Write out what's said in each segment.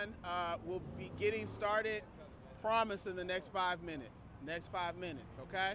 everyone. We'll be getting started, promise, in the next 5 minutes. Next 5 minutes, okay?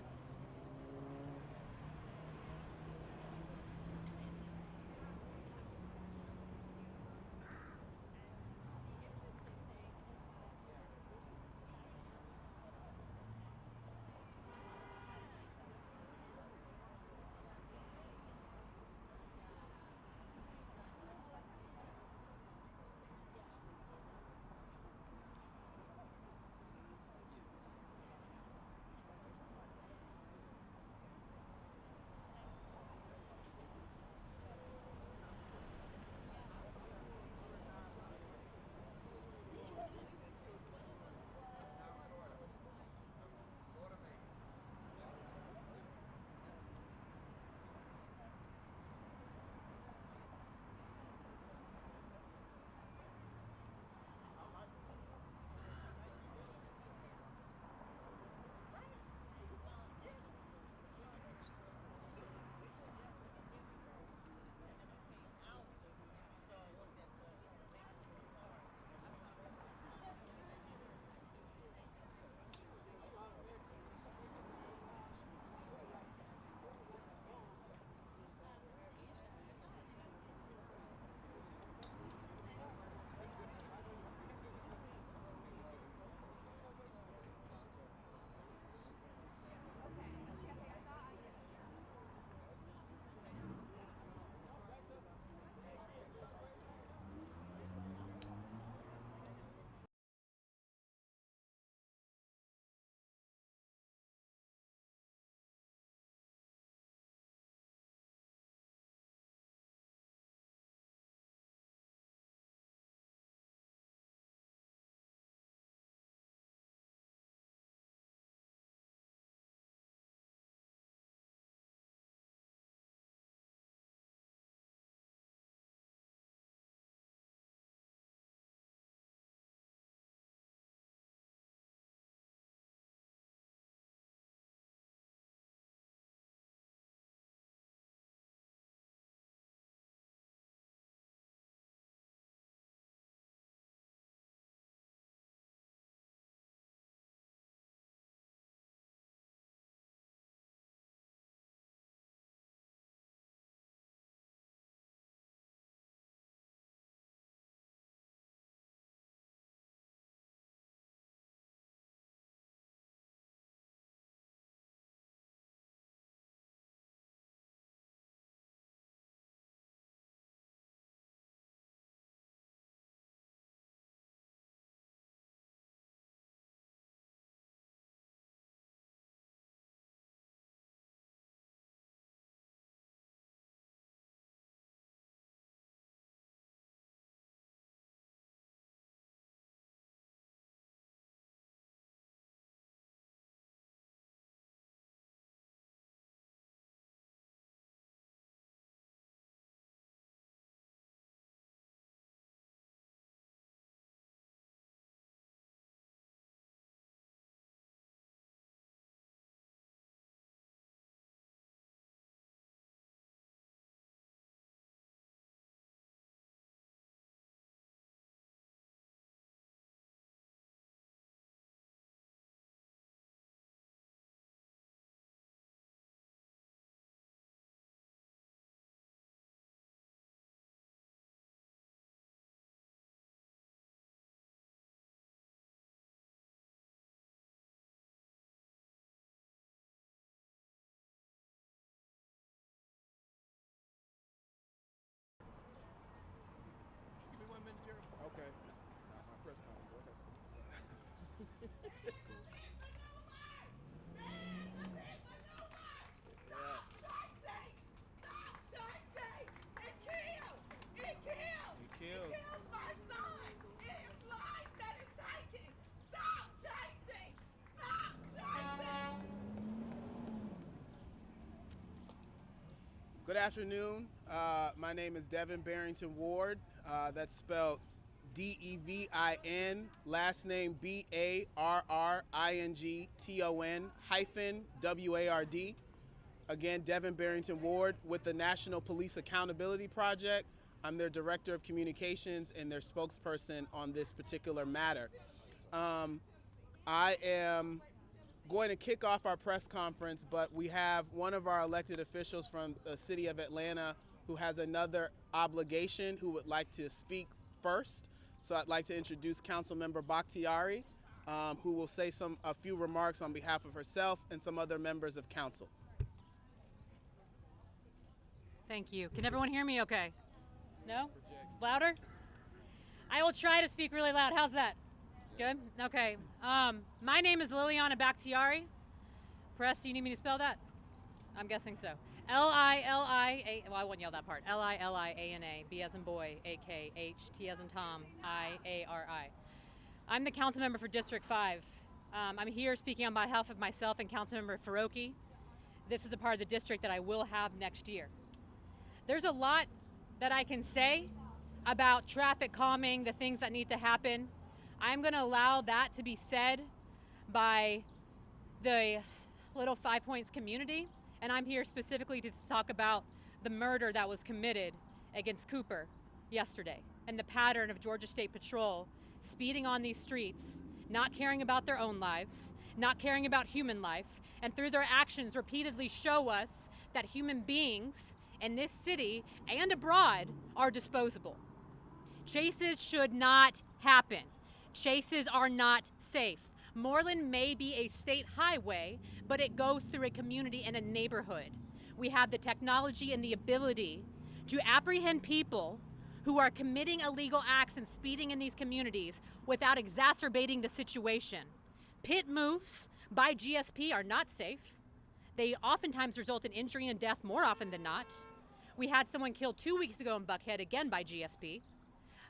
Give me 1 minute, Jerry. Okay. My press conference. Okay. It's cool. Yeah. Stop chasing! It kills! It kills! It kills! It kills my son! It is life that is taking! Stop chasing! Stop chasing! Good afternoon. My name is Devin Barrington Ward. That's spelled Devin, last name Barrington hyphen Ward. Again, Devin Barrington Ward with the National Police Accountability Project. I'm their Director of Communications and their spokesperson on this particular matter. I am going to kick off our press conference, but we have one of our elected officials from the city of Atlanta who has another obligation who would like to speak first. So I'd like to introduce Councilmember Bakhtiari, who will say a few remarks on behalf of herself and some other members of council. Thank you. Can everyone hear me okay? No? Louder? I will try to speak really loud. How's that? Good? Okay. My name is Liliana Bakhtiari. Press, do you need me to spell that? I'm guessing so. L-I-L-I-A, well, I won't yell that part. L-I-L-I-A-N-A, B as in boy, A-K, H, T as in Tom, I-A-R-I. I'm the council member for District 5. I'm here speaking on behalf of myself and Councilmember Faroki. This is a part of the district that I will have next year. There's a lot that I can say about traffic calming, the things that need to happen. I'm gonna allow that to be said by the Little Five Points community, and I'm here specifically to talk about the murder that was committed against Cooper yesterday and the pattern of Georgia State Patrol speeding on these streets, not caring about their own lives, not caring about human life, and through their actions repeatedly show us that human beings in this city and abroad are disposable. Chases should not happen. Chases are not safe. Moreland may be a state highway, but it goes through a community and a neighborhood. We have the technology and the ability to apprehend people who are committing illegal acts and speeding in these communities without exacerbating the situation. Pit moves by GSP are not safe. They oftentimes result in injury and death more often than not. We had someone killed 2 weeks ago in Buckhead, again by GSP.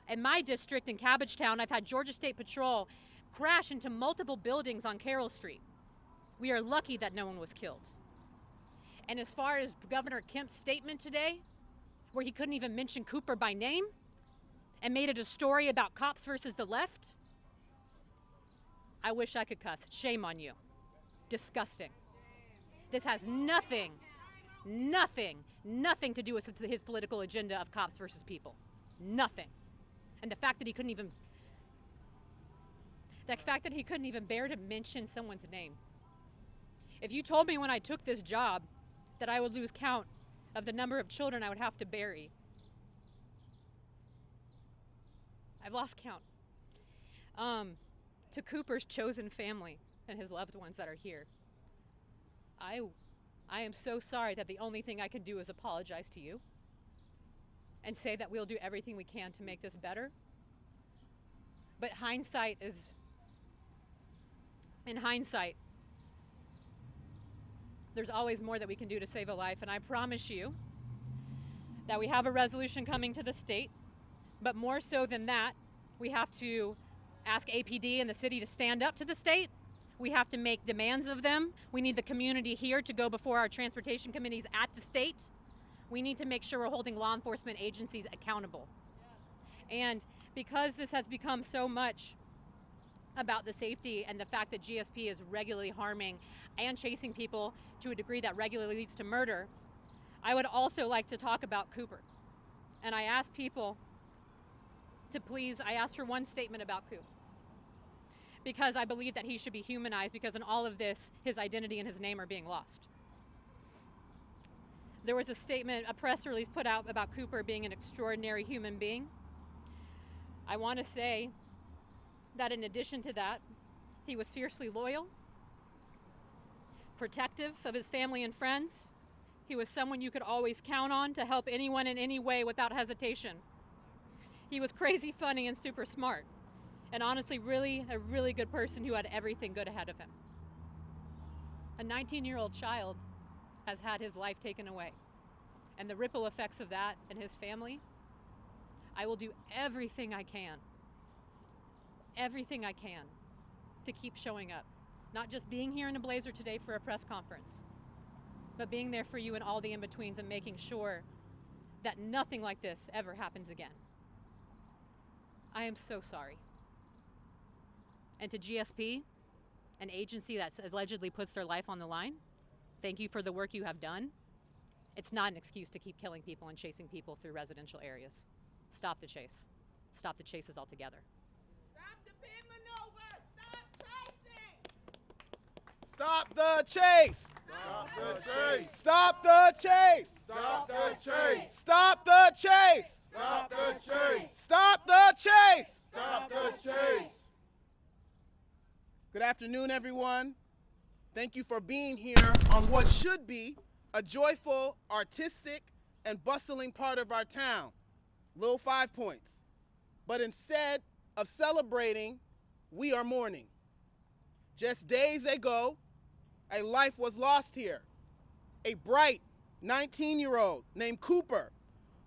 In my district in Cabbagetown, I've had Georgia State Patrol crash into multiple buildings on Carroll Street. We are lucky that no one was killed. And as far as Governor Kemp's statement today, where he couldn't even mention Cooper by name and made it a story about cops versus the left, I wish I could cuss. Shame on you. Disgusting. This has nothing to do with his political agenda of cops versus people. Nothing. And the fact that he couldn't even bear to mention someone's name. If you told me when I took this job that I would lose count of the number of children I would have to bury, I've lost count. To Cooper's chosen family and his loved ones that are here, I am so sorry that the only thing I can do is apologize to you and say that we'll do everything we can to make this better. But in hindsight, there's always more that we can do to save a life, and I promise you that we have a resolution coming to the state, but more so than that, we have to ask APD and the city to stand up to the state. We have to make demands of them. We need the community here to go before our transportation committees at the state. We need to make sure we're holding law enforcement agencies accountable. And because this has become so much about the safety and the fact that GSP is regularly harming and chasing people to a degree that regularly leads to murder, I would also like to talk about Cooper. And I ask people to please, I ask for one statement about Coop, because I believe that he should be humanized, because in all of this, his identity and his name are being lost. There was a statement, a press release put out about Cooper being an extraordinary human being. I want to say that in addition to that, he was fiercely loyal, protective of his family and friends. He was someone you could always count on to help anyone in any way without hesitation. He was crazy funny and super smart, and honestly a really good person who had everything good ahead of him. A 19-year-old child has had his life taken away, and the ripple effects of that and his family, I will do everything I can to keep showing up. Not just being here in a blazer today for a press conference, but being there for you in all the in-betweens and making sure that nothing like this ever happens again. I am so sorry. And to GSP, an agency that allegedly puts their life on the line, thank you for the work you have done. It's not an excuse to keep killing people and chasing people through residential areas. Stop the chase. Stop the chases altogether. Stop the pin maneuver. Stop chasing. Stop the chase. Stop the chase. Stop the chase. Stop the chase. Stop the chase. Stop the chase. Stop the chase. Stop the chase. Good afternoon, everyone. Thank you for being here on what should be a joyful, artistic, and bustling part of our town, Little 5 Points. But instead of celebrating, we are mourning. Just days ago, a life was lost here. A bright 19-year-old named Cooper,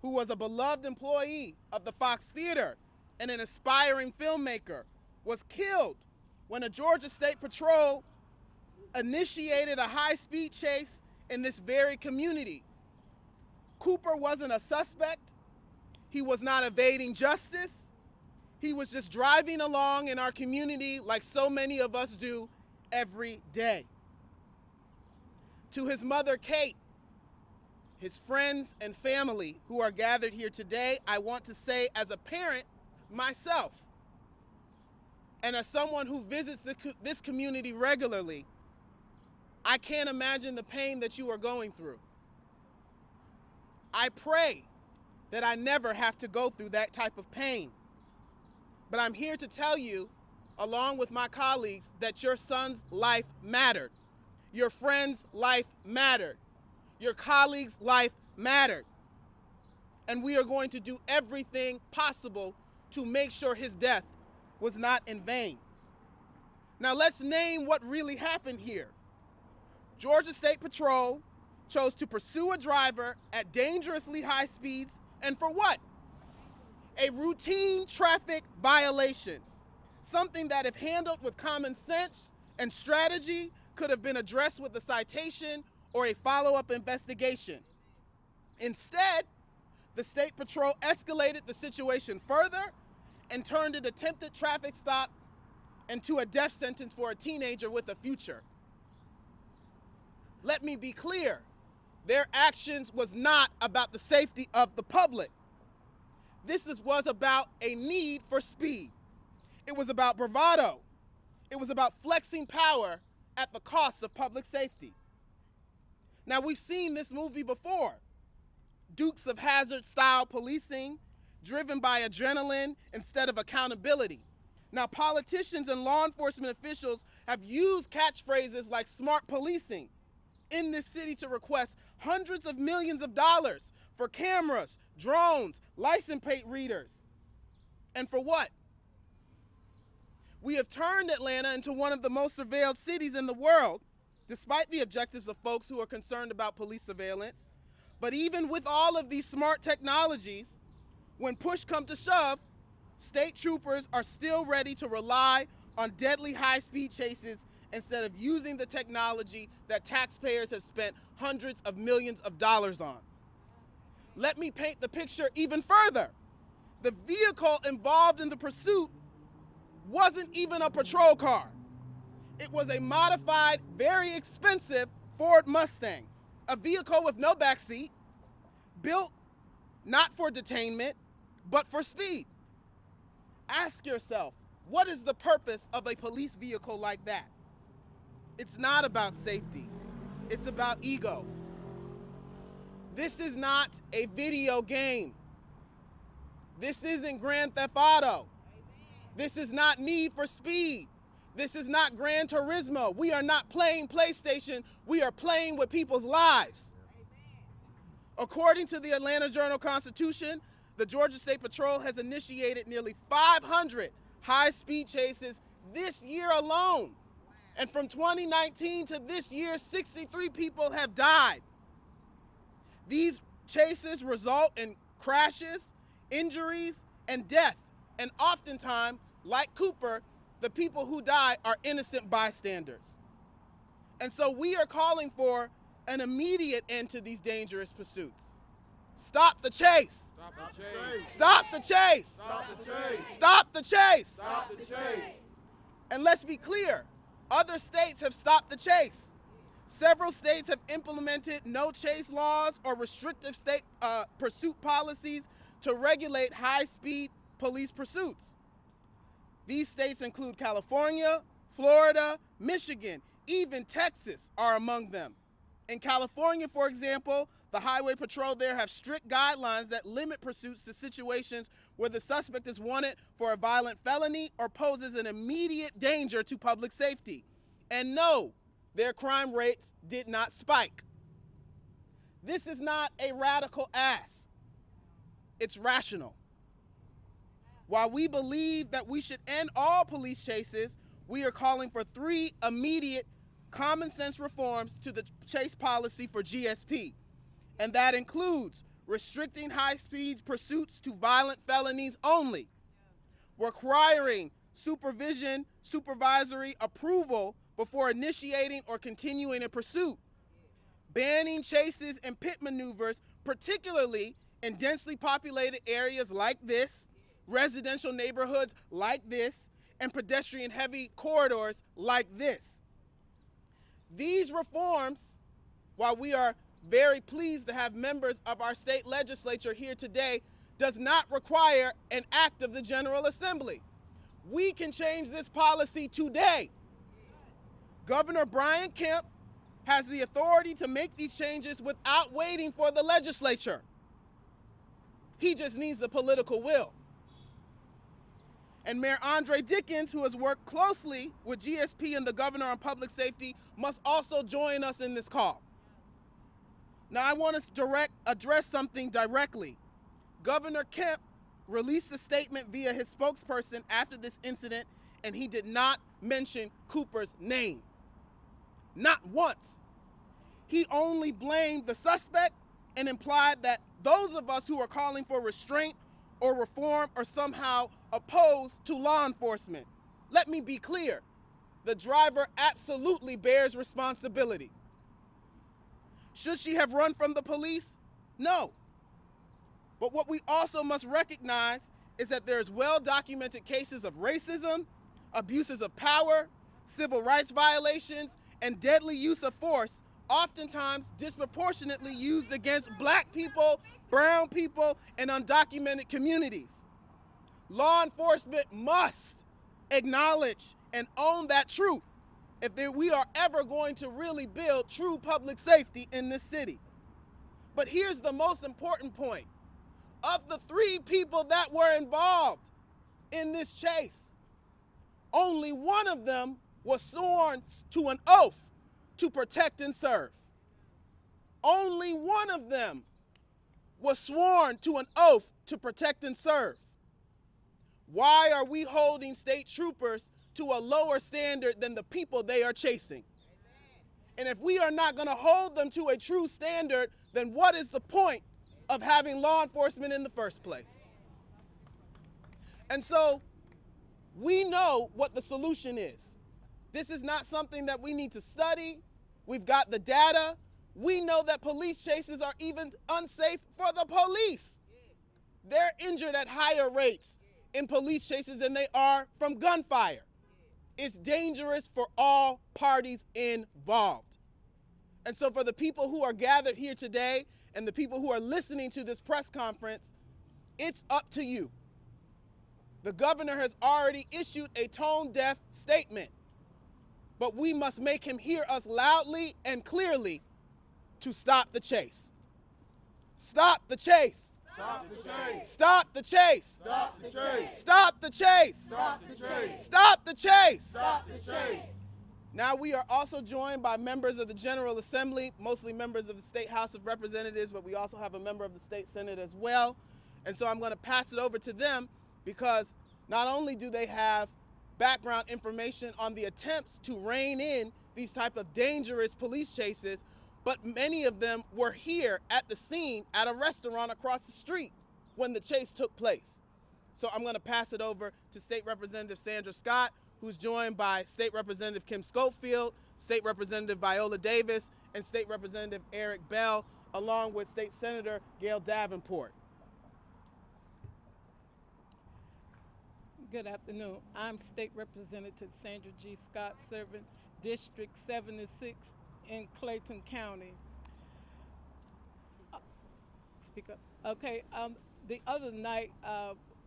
who was a beloved employee of the Fox Theater and an aspiring filmmaker, was killed when a Georgia State Patrol initiated a high-speed chase in this very community. Cooper wasn't a suspect. He was not evading justice. He was just driving along in our community like so many of us do every day. To his mother, Kate, his friends and family who are gathered here today, I want to say as a parent myself, and as someone who visits this community regularly, I can't imagine the pain that you are going through. I pray that I never have to go through that type of pain. But I'm here to tell you, along with my colleagues, that your son's life mattered. Your friend's life mattered. Your colleague's life mattered. And we are going to do everything possible to make sure his death was not in vain. Now let's name what really happened here. Georgia State Patrol chose to pursue a driver at dangerously high speeds, and for what? A routine traffic violation. Something that, if handled with common sense and strategy, could have been addressed with a citation or a follow-up investigation. Instead, the State Patrol escalated the situation further and turned an attempted traffic stop into a death sentence for a teenager with a future. Let me be clear, their actions was not about the safety of the public. This was about a need for speed. It was about bravado. It was about flexing power at the cost of public safety. Now, we've seen this movie before. Dukes of Hazzard style policing, driven by adrenaline instead of accountability. Now, politicians and law enforcement officials have used catchphrases like smart policing in this city to request hundreds of millions of dollars for cameras, drones, license plate readers. And for what? We have turned Atlanta into one of the most surveilled cities in the world, despite the objectives of folks who are concerned about police surveillance. But even with all of these smart technologies, when push comes to shove, state troopers are still ready to rely on deadly high-speed chases instead of using the technology that taxpayers have spent hundreds of millions of dollars on. Let me paint the picture even further. The vehicle involved in the pursuit wasn't even a patrol car. It was a modified, very expensive Ford Mustang, a vehicle with no backseat, built not for detainment, but for speed. Ask yourself, what is the purpose of a police vehicle like that? It's not about safety. It's about ego. This is not a video game. This isn't Grand Theft Auto. This is not Need for Speed. This is not Gran Turismo. We are not playing PlayStation. We are playing with people's lives. According to the Atlanta Journal-Constitution, the Georgia State Patrol has initiated nearly 500 high-speed chases this year alone. And from 2019 to this year, 63 people have died. These chases result in crashes, injuries, and death. And oftentimes, like Cooper, the people who die are innocent bystanders. And so we are calling for an immediate end to these dangerous pursuits. Stop the chase. Stop the chase. Stop the chase. Stop the chase. Stop the chase. Stop the chase. And let's be clear, other states have stopped the chase. Several states have implemented no chase laws or restrictive state pursuit policies to regulate high-speed police pursuits. These states include California, Florida, Michigan, even Texas are among them. In California, for example, the Highway Patrol there have strict guidelines that limit pursuits to situations where the suspect is wanted for a violent felony or poses an immediate danger to public safety. And no, their crime rates did not spike. This is not a radical ask. It's rational. While we believe that we should end all police chases, we are calling for 3 immediate common sense reforms to the chase policy for GSP. And that includes restricting high-speed pursuits to violent felonies only, requiring supervisory approval before initiating or continuing a pursuit, banning chases and pit maneuvers, particularly in densely populated areas like this, residential neighborhoods like this, and pedestrian-heavy corridors like this. These reforms, while we are very pleased to have members of our state legislature here today, does not require an act of the General Assembly. We can change this policy today. Governor Brian Kemp has the authority to make these changes without waiting for the legislature. He just needs the political will. And Mayor Andre Dickens, who has worked closely with GSP and the governor on public safety, must also join us in this call. Now, I want to address something directly. Governor Kemp released a statement via his spokesperson after this incident, and he did not mention Cooper's name. Not once. He only blamed the suspect and implied that those of us who are calling for restraint or reform are somehow opposed to law enforcement. Let me be clear. The driver absolutely bears responsibility. Should she have run from the police? No. But what we also must recognize is that there's well-documented cases of racism, abuses of power, civil rights violations, and deadly use of force, oftentimes disproportionately used against Black people, brown people, and undocumented communities. Law enforcement must acknowledge and own that truth if we are ever going to really build true public safety in this city. But here's the most important point. Of the 3 people that were involved in this chase, only one of them was sworn to an oath to protect and serve. Only one of them was sworn to an oath to protect and serve. Why are we holding state troopers to a lower standard than the people they are chasing? And if we are not going to hold them to a true standard, then what is the point of having law enforcement in the first place? And so we know what the solution is. This is not something that we need to study. We've got the data. We know that police chases are even unsafe for the police. They're injured at higher rates in police chases than they are from gunfire. It's dangerous for all parties involved. And so for the people who are gathered here today and the people who are listening to this press conference, it's up to you. The governor has already issued a tone-deaf statement, but we must make him hear us loudly and clearly to stop the chase. Stop the chase. Stop the chase. Stop the chase. Stop the chase. Stop the chase. Stop the chase. Stop the chase. Stop the chase. Now we are also joined by members of the General Assembly, mostly members of the State House of Representatives, but we also have a member of the State Senate as well. And so I'm going to pass it over to them because not only do they have background information on the attempts to rein in these type of dangerous police chases, but many of them were here at the scene at a restaurant across the street when the chase took place. So I'm going to pass it over to State Representative Sandra Scott, who's joined by State Representative Kim Schofield, State Representative Viola Davis, and State Representative Eric Bell, along with State Senator Gail Davenport. Good afternoon. I'm State Representative Sandra G. Scott, serving District 76 in Clayton County. speak up. Okay. The other night,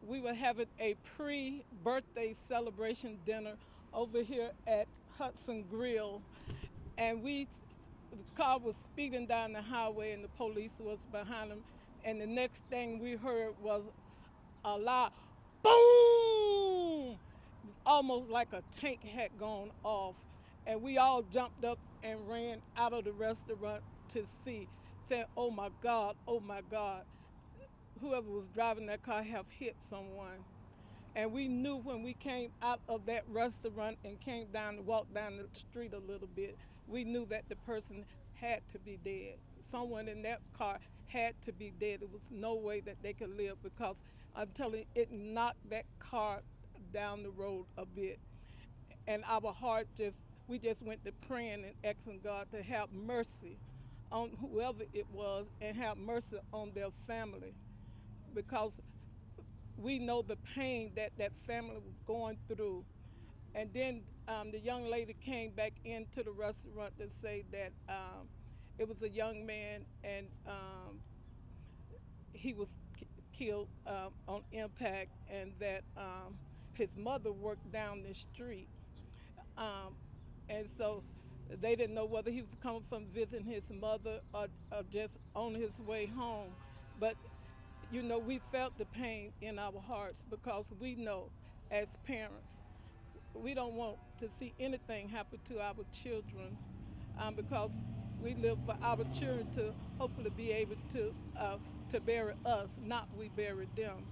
we were having a pre-birthday celebration dinner over here at Hudson Grill, and the car was speeding down the highway, and the police was behind them. And the next thing we heard was a loud boom, almost like a tank had gone off. And we all jumped up and ran out of the restaurant to see, saying, "Oh my God, oh my God." Whoever was driving that car have hit someone. And we knew when we came out of that restaurant and came down, walked down the street a little bit, we knew that the person had to be dead. Someone in that car had to be dead. There was no way that they could live, because I'm telling you, it knocked that car down the road a bit. And our heart we just went to praying and asking God to have mercy on whoever it was and have mercy on their family, because we know the pain that that family was going through. And then the young lady came back into the restaurant to say that it was a young man, and he was killed on impact, and that his mother worked down the street. Um, and so they didn't know whether he was coming from visiting his mother, or just on his way home. But we felt the pain in our hearts, because we know, as parents, we don't want to see anything happen to our children, because we live for our children to hopefully be able to bury us, not we bury them.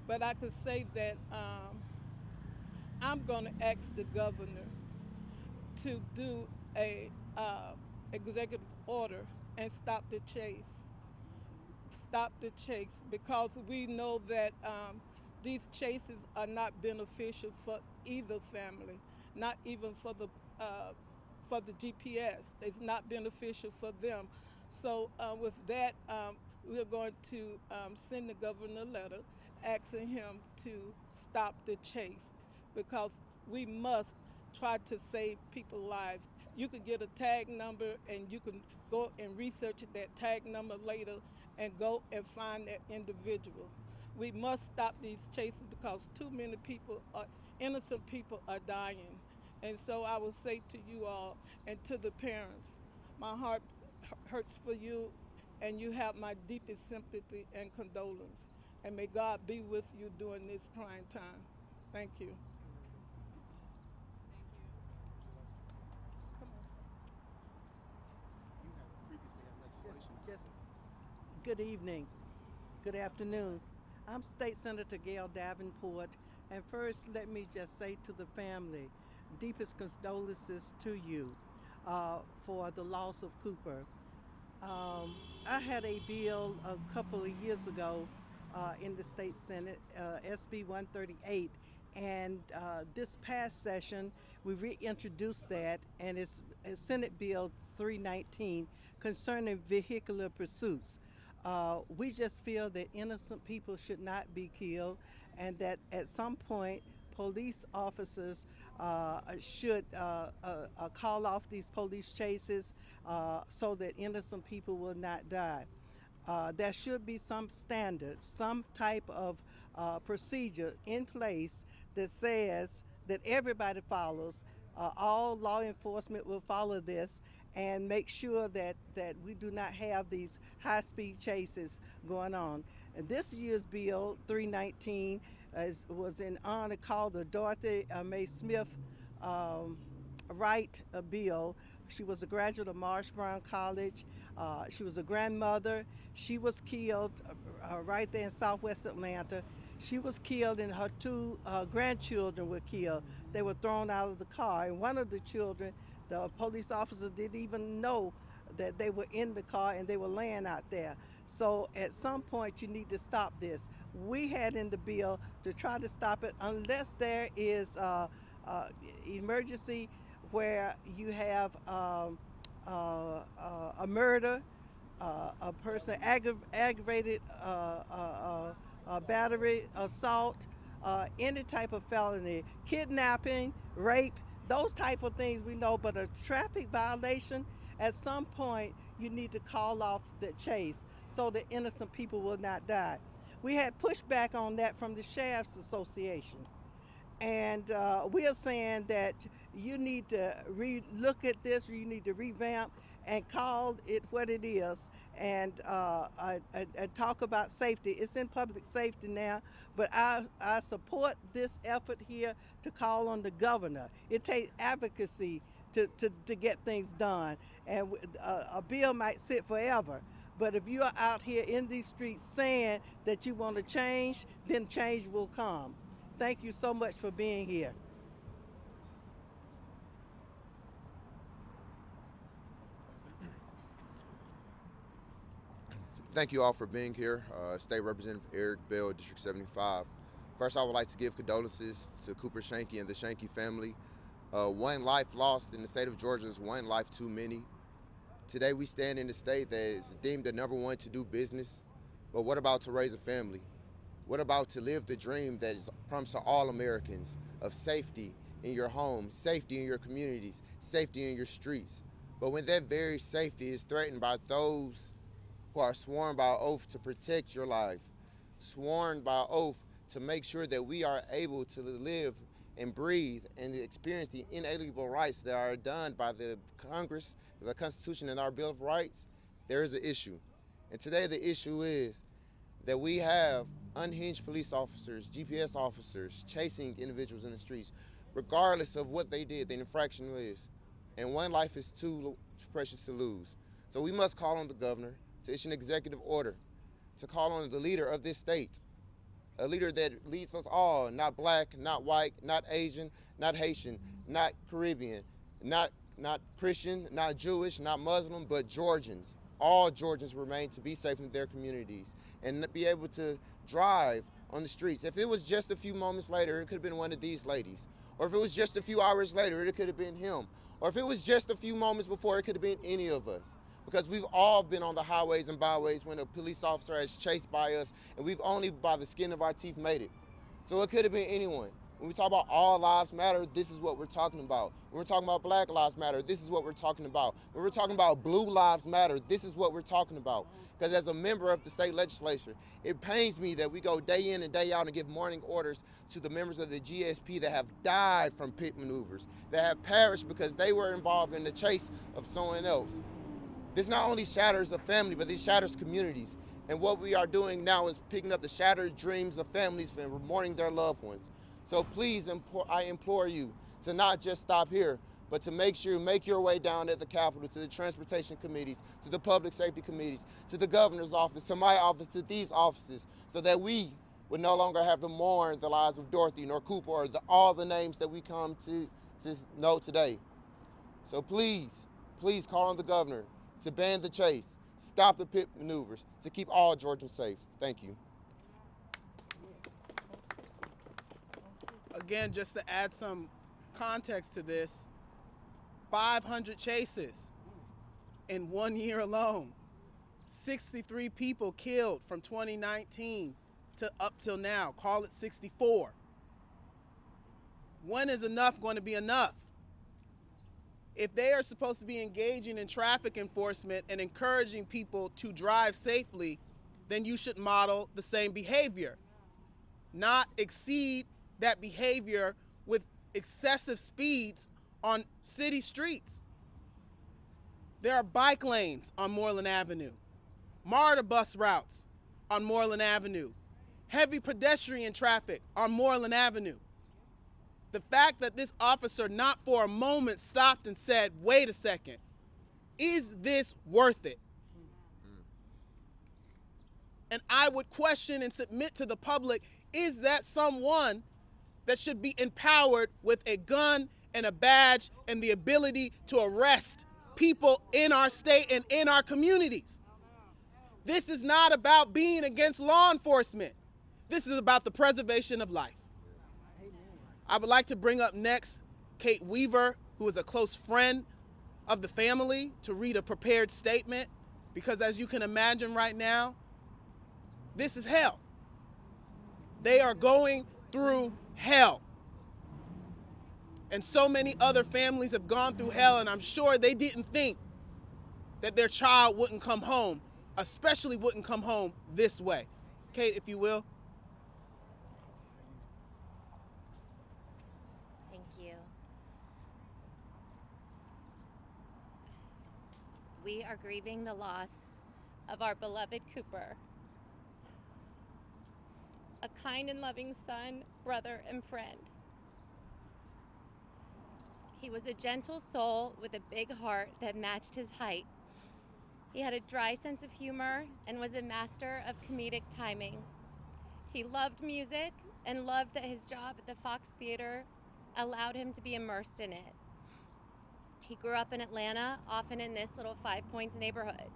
But I could say that I'm going to ask the governor to do a executive order and stop the chase. Stop the chase, because we know that these chases are not beneficial for either family, not even for the GPS. It's not beneficial for them. So with that, we're going to send the governor a letter asking him to stop the chase, because we must try to save people's lives. You can get a tag number, and you can go and research that tag number later and go and find that individual. We must stop these chases, because too many innocent people are dying. And so I will say to you all and to the parents, my heart hurts for you, and you have my deepest sympathy and condolence. And may God be with you during this trying time. Thank you. Come on. You have previously had legislation. Good evening, good afternoon. I'm State Senator Gail Davenport, and first let me just say to the family, deepest condolences to you for the loss of Cooper. I had a bill a couple of years ago in the state Senate, SB 138, and this past session we reintroduced that, and it's Senate Bill 319 concerning vehicular pursuits. We just feel that innocent people should not be killed, and that at some point police officers should call off these police chases so that innocent people will not die. There should be some standard, some type of procedure in place that says that everybody follows. All law enforcement will follow this and make sure that we do not have these high-speed chases going on. And this year's bill 319 was in honor called the Dorothy Mae Smith Wright bill. She was a graduate of Marsh Brown College. She was a grandmother. She was killed right there in Southwest Atlanta. She was killed, and her two grandchildren were killed. They were thrown out of the car, and one of the children, the police officer didn't even know that they were in the car and they were laying out there. So at some point you need to stop this. We had in the bill to try to stop it unless there is emergency where you have a murder, a person aggravated battery, assault, any type of felony, kidnapping, rape, those type of things we know. But a traffic violation, at some point you need to call off the chase. so that innocent people will not die. We had pushback on that from the Sheriff's Association. And we are saying that you need to look at this, you need to revamp and call it what it is, and talk about safety. It's in public safety now, but I support this effort here to call on the governor. It takes advocacy to get things done, and a bill might sit forever. But if you are out here in these streets saying that you want to change, then change will come. Thank you so much for being here. Thank you all for being here. State Representative Eric Bell, District 75. First, I would like to give condolences to Cooper Shanky and the Shanky family. One life lost in the state of Georgia is one life too many. Today we stand in a state that is deemed the #1 to do business, but what about to raise a family? What about to live the dream that is promised to all Americans of safety in your homes, safety in your communities, safety in your streets? But when that very safety is threatened by those who are sworn by oath to protect your life, sworn by oath to make sure that we are able to live and breathe and experience the inalienable rights that are done by the Congress, the Constitution, and our Bill of Rights, there is an issue. And today the issue is that we have unhinged police officers, GPS officers, chasing individuals in the streets, regardless of what they did, the infraction is. And one life is too precious to lose. So we must call on the governor to issue an executive order, to call on the leader of this state, a leader that leads us all, not black, not white, not Asian, not Haitian, not Caribbean, not Christian, not Jewish, not Muslim, but Georgians. All Georgians remain to be safe in their communities and be able to drive on the streets. If it was just a few moments later, it could have been one of these ladies. Or if it was just a few hours later, it could have been him. Or if it was just a few moments before, it could have been any of us. Because we've all been on the highways and byways when a police officer has chased by us, and we've only by the skin of our teeth made it. So it could have been anyone. When we talk about all lives matter, this is what we're talking about. When we're talking about black lives matter, this is what we're talking about. When we're talking about blue lives matter, this is what we're talking about. Because as a member of the state legislature, it pains me that we go day in and day out and give morning orders to the members of the GSP that have died from pit maneuvers, that have perished because they were involved in the chase of someone else. This not only shatters a family, but this shatters communities. And what we are doing now is picking up the shattered dreams of families and mourning their loved ones. So please, I implore you to not just stop here, but to make sure you make your way down at the Capitol, to the transportation committees, to the public safety committees, to the governor's office, to my office, to these offices, so that we would no longer have to mourn the lives of Dorothy nor Cooper or all the names that we come to know today. So please call on the governor to ban the chase, stop the pit maneuvers, to keep all Georgians safe. Thank you. Again, just to add some context to this, 500 chases in 1 year alone, 63 people killed from 2019 to up till now, call it 64. When is enough going to be enough? If they are supposed to be engaging in traffic enforcement and encouraging people to drive safely, then you should model the same behavior, not exceed that behavior with excessive speeds on city streets. There are bike lanes on Moreland Avenue, MARTA bus routes on Moreland Avenue, heavy pedestrian traffic on Moreland Avenue. The fact that this officer not for a moment stopped and said, wait a second, is this worth it? And I would question and submit to the public, is that someone that should be empowered with a gun and a badge and the ability to arrest people in our state and in our communities? This is not about being against law enforcement. This is about the preservation of life. I would like to bring up next Kate Weaver, who is a close friend of the family, to read a prepared statement, because as you can imagine right now, this is hell. They are going through hell. And so many other families have gone through hell, and I'm sure they didn't think that their child wouldn't come home especially wouldn't come home this way. Kate, if you will. Thank you. We are grieving the loss of our beloved Cooper, a kind and loving son, brother, and friend. He was a gentle soul with a big heart that matched his height. He had a dry sense of humor and was a master of comedic timing. He loved music and loved that his job at the Fox Theater allowed him to be immersed in it. He grew up in Atlanta, often in this little 5 Points neighborhood.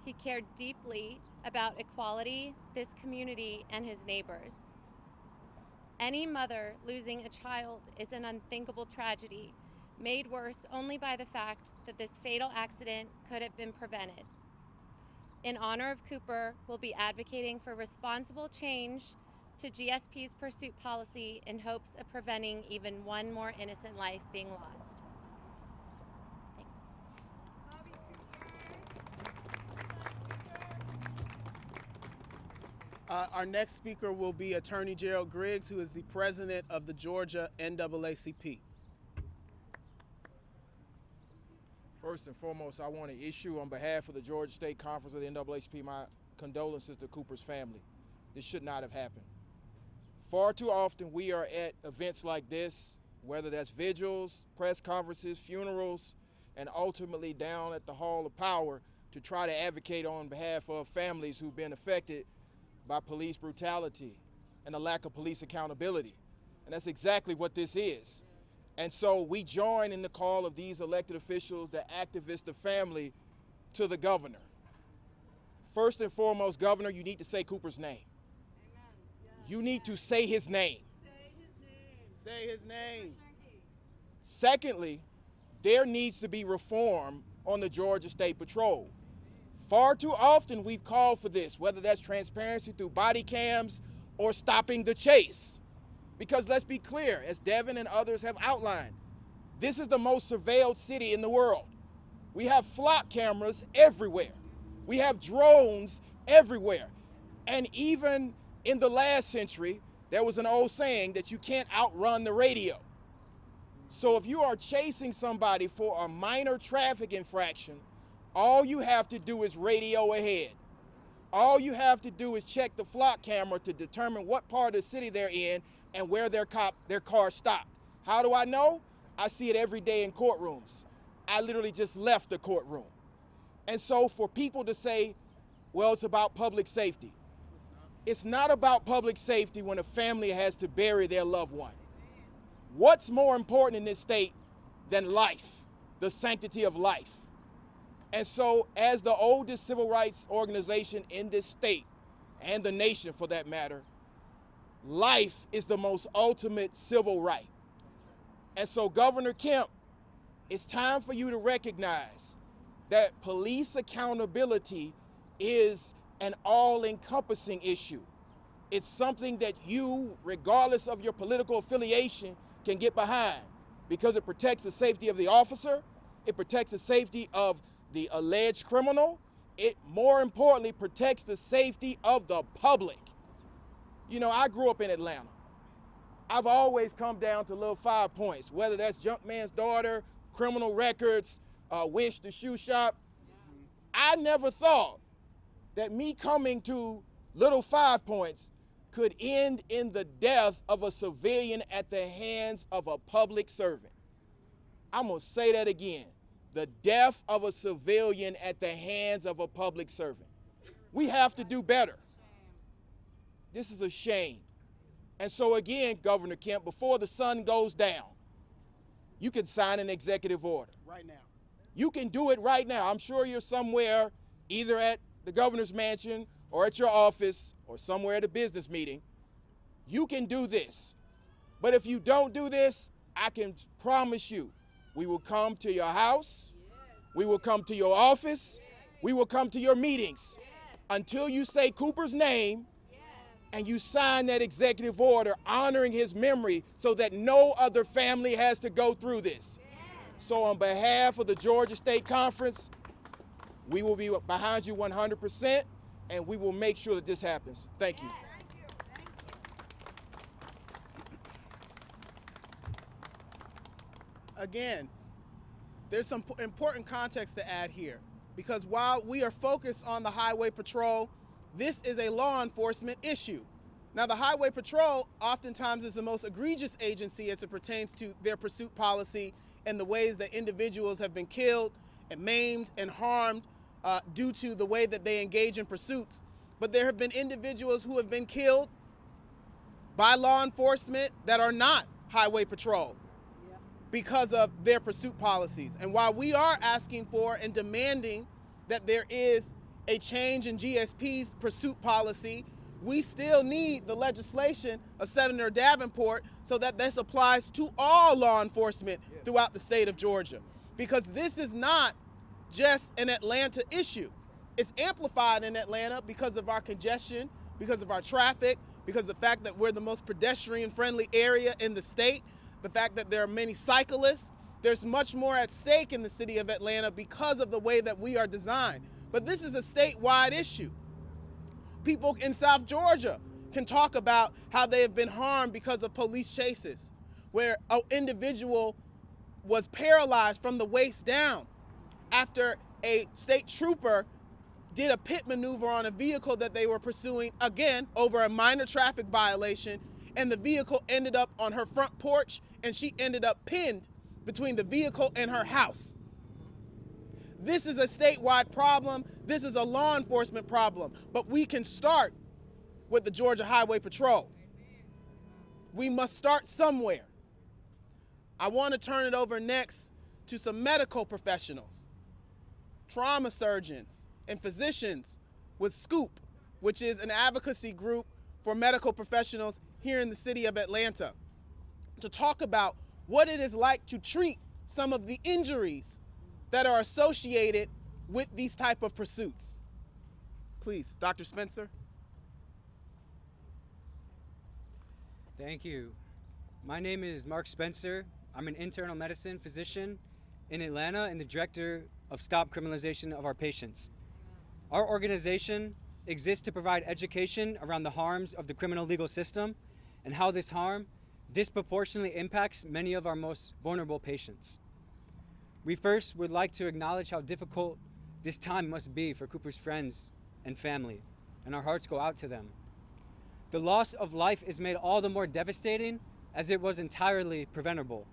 He cared deeply about equality, this community, and his neighbors. Any mother losing a child is an unthinkable tragedy, made worse only by the fact that this fatal accident could have been prevented. In honor of Cooper, we'll be advocating for responsible change to GSP's pursuit policy in hopes of preventing even one more innocent life being lost. Our next speaker will be Attorney Gerald Griggs, who is the president of the Georgia NAACP. First and foremost, I want to issue on behalf of the Georgia State Conference of the NAACP my condolences to Cooper's family. This should not have happened. Far too often we are at events like this, whether that's vigils, press conferences, funerals, and ultimately down at the Hall of Power to try to advocate on behalf of families who've been affected by police brutality and the lack of police accountability. And that's exactly what this is. And so we join in the call of these elected officials, the activists, the family, to the governor. First and foremost, Governor, you need to say Cooper's name. You need to say his name. Say his name. Secondly, there needs to be reform on the Georgia State Patrol. Far too often we've called for this, whether that's transparency through body cams or stopping the chase. Because let's be clear, as Devin and others have outlined, this is the most surveilled city in the world. We have flock cameras everywhere. We have drones everywhere. And even in the last century, there was an old saying that you can't outrun the radio. So if you are chasing somebody for a minor traffic infraction, all you have to do is radio ahead. All you have to do is check the flock camera to determine what part of the city they're in and where their car stopped. How do I know? I see it every day in courtrooms. I literally just left the courtroom. And so for people to say, well, it's about public safety. It's not about public safety when a family has to bury their loved one. What's more important in this state than life, the sanctity of life? And so as the oldest civil rights organization in this state, and the nation for that matter, life is the most ultimate civil right. And so Governor Kemp, it's time for you to recognize that police accountability is an all-encompassing issue. It's something that you, regardless of your political affiliation, can get behind because it protects the safety of the officer, it protects the safety of the alleged criminal, it more importantly protects the safety of the public. You know, I grew up in Atlanta. I've always come down to little 5 Points, whether that's Junkman's Daughter, criminal records, Wish the shoe shop. I never thought that me coming to little 5 Points could end in the death of a civilian at the hands of a public servant. I'm gonna say that again. The death of a civilian at the hands of a public servant. We have to do better. This is a shame. And so again, Governor Kemp, before the sun goes down, you can sign an executive order. Right now. You can do it right now. I'm sure you're somewhere, either at the governor's mansion or at your office or somewhere at a business meeting. You can do this. But if you don't do this, I can promise you, we will come to your house, we will come to your office, we will come to your meetings until you say Cooper's name and you sign that executive order honoring his memory so that no other family has to go through this. So on behalf of the Georgia State Conference, We will be behind you 100%, and we will make sure that this happens. Thank you. Again, there's some important context to add here, because while we are focused on the Highway Patrol, this is a law enforcement issue. Now, the Highway Patrol oftentimes is the most egregious agency as it pertains to their pursuit policy and the ways that individuals have been killed and maimed and harmed due to the way that they engage in pursuits. But there have been individuals who have been killed by law enforcement that are not Highway Patrol because of their pursuit policies. And while we are asking for and demanding that there is a change in GSP's pursuit policy, we still need the legislation of Senator Davenport so that this applies to all law enforcement throughout the state of Georgia. Because this is not just an Atlanta issue. It's amplified in Atlanta because of our congestion, because of our traffic, because of the fact that we're the most pedestrian-friendly area in the state, the fact that there are many cyclists. There's much more at stake in the city of Atlanta because of the way that we are designed. But this is a statewide issue. People in South Georgia can talk about how they have been harmed because of police chases, where an individual was paralyzed from the waist down after a state trooper did a pit maneuver on a vehicle that they were pursuing, again, over a minor traffic violation, and the vehicle ended up on her front porch, and she ended up pinned between the vehicle and her house. This is a statewide problem. This is a law enforcement problem. But we can start with the Georgia Highway Patrol. We must start somewhere. I want to turn it over next to some medical professionals, trauma surgeons, and physicians with SCOOP, which is an advocacy group for medical professionals here in the city of Atlanta, to talk about what it is like to treat some of the injuries that are associated with these type of pursuits. Please, Dr. Spencer. Thank you. My name is Mark Spencer. I'm an internal medicine physician in Atlanta and the director of Stop Criminalization of Our Patients. Our organization exists to provide education around the harms of the criminal legal system and how this harm disproportionately impacts many of our most vulnerable patients. We first would like to acknowledge how difficult this time must be for Cooper's friends and family, and our hearts go out to them. The loss of life is made all the more devastating as it was entirely preventable.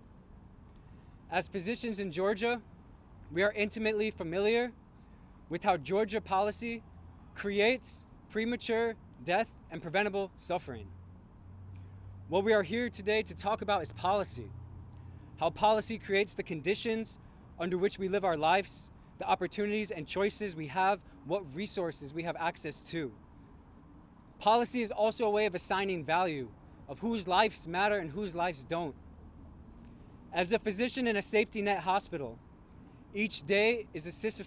As physicians in Georgia, we are intimately familiar with how Georgia policy creates premature death and preventable suffering. What we are here today to talk about is policy, how policy creates the conditions under which we live our lives, the opportunities and choices we have, what resources we have access to. Policy is also a way of assigning value, of whose lives matter and whose lives don't. As a physician in a safety net hospital, each day is a